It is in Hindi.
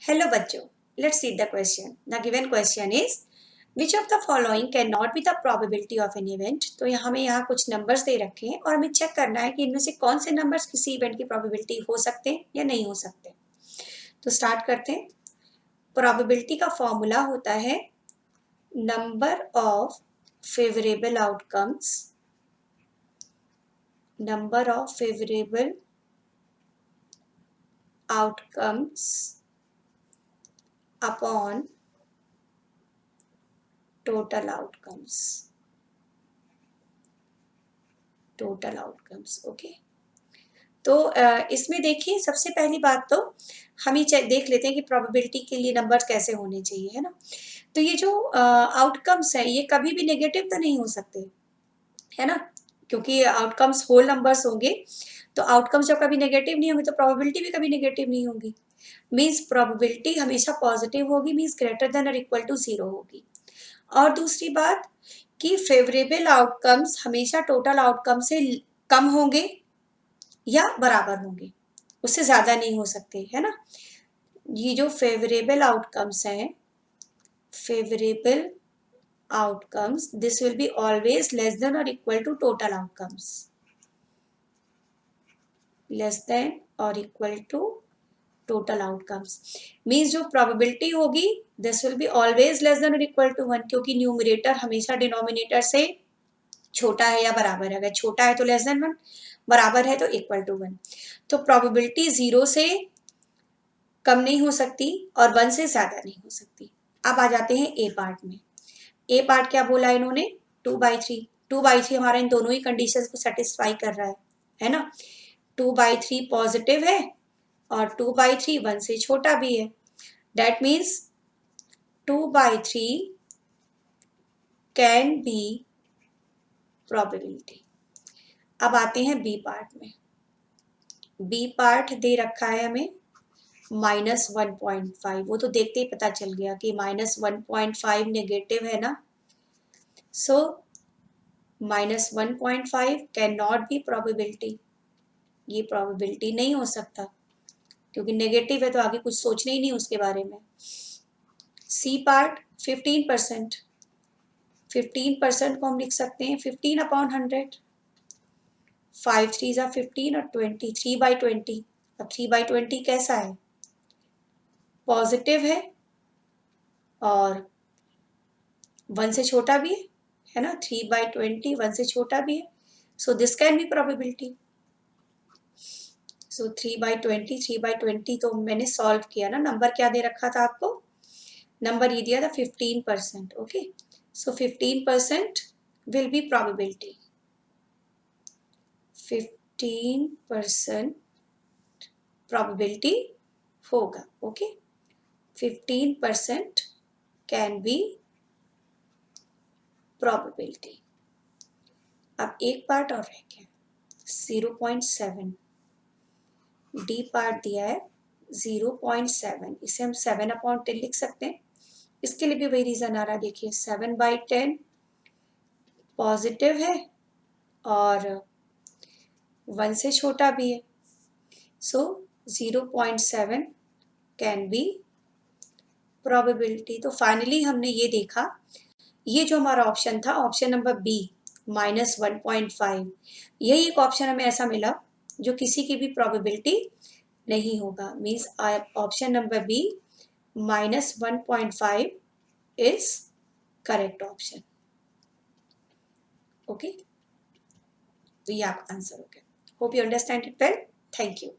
Hello बच्चों, let's read the question. The given question is which of the following cannot be the probability of an event. तो हमें यहाँ कुछ नंबर्स दे रखे हैं और हमें चेक करना है कि इनमें से कौन से नंबर्स किसी इवेंट की प्रोबेबिलिटी हो सकते हैं या नहीं हो सकते. तो स्टार्ट करते हैं. प्रोबेबिलिटी का फॉर्मूला होता है number of favourable outcomes, number of favourable outcomes upon total outcomes. Total outcomes. Okay, तो इसमें देखिए सबसे पहली बात तो हम ही देख लेते हैं कि प्रोबेबिलिटी के लिए नंबर्स कैसे होने चाहिए, है ना. तो ये जो आउटकम्स है ये कभी भी नेगेटिव तो नहीं हो सकते, है ना, क्योंकि आउटकम्स होल नंबर्स होंगे. तो आउटकम्स जब कभी नेगेटिव नहीं होंगे तो प्रोबेबिलिटी भी कभी नेगेटिव नहीं होगी. मीन्स प्रोबेबिलिटी हमेशा पॉजिटिव होगी, मीन्स ग्रेटर देन और इक्वल टू 0 होगी. और दूसरी बात कि फेवरेबल आउटकम्स हमेशा टोटल आउटकम से कम होंगे या बराबर होंगे, उससे ज़्यादा नहीं हो सकते, है ना. ये जो फेवरेबल आउटकम्स हैं, favourable outcomes, this will be always less than और equal to total outcomes, less than और equal to total outcomes. Means जो प्रोबेबिलिटी होगी this will be always less than और इक्वल टू 1, क्योंकि न्यूमरेटर हमेशा डिनोमिनेटर से छोटा है या बराबर है. अगर छोटा है तो लेस देन 1, बराबर है तो इक्वल टू 1. तो प्रोबेबिलिटी 0 से कम नहीं हो सकती और 1 से ज़्यादा नहीं हो सकती. अब आ जाते हैं ए पार्ट में. ए पार्ट क्या बोला इन्होंने, 2/3. 2/3 हमारा इन दोनों ही कंडीशंस को सेटिस्फाई कर रहा है ना. 2/3 पॉजिटिव है और 2/3 1 से छोटा भी है. That means 2/3 can be probability. अब आते हैं बी पार्ट में. बी पार्ट दे रखा है हमें -1.5. वो तो देखते ही पता चल गया कि -1.5 नेगेटिव है ना. सो -1.5 कैन नॉट बी प्रोबेबिलिटी. ये प्रोबेबिलिटी नहीं हो सकता क्योंकि नेगेटिव है तो आगे कुछ सोचना ही नहीं उसके बारे में. C part 15%. 15% को हम लिख सकते हैं 15/100. 5 3 15 और 20, 3/20. अब 3/20 कैसा है, पॉजिटिव है और 1 से छोटा भी है ना. 3/20 1 से छोटा भी है. So this can be probability. So 3/20 तो मैंने सॉल्व किया ना. नंबर क्या दे रखा था आपको, नंबर ये दिया था 15%. Okay, so 15% will be probability. 15% probability होगा. Okay, 15% can be probability. अब एक पार्ट और रह गया 0.7. डी पार्ट दिया है 0.7. इसे हम 7/10 लिख सकते हैं. इसके लिए भी वही रीजन आ रहा है. देखिए 7/10 पॉजिटिव है और 1 से छोटा भी है. सो 0.7 कैन बी प्रोबेबिलिटी. तो फाइनली हमने ये देखा, ये जो हमारा ऑप्शन था, ऑप्शन नंबर बी -1.5, यही एक ऑप्शन हमें ऐसा मिला जो किसी की भी प्रोबेबिलिटी नहीं होगा. Means option number B -1.5 is correct option. Okay, तो ये आपका आंसर हो गया. Hope you understand it well. Thank you.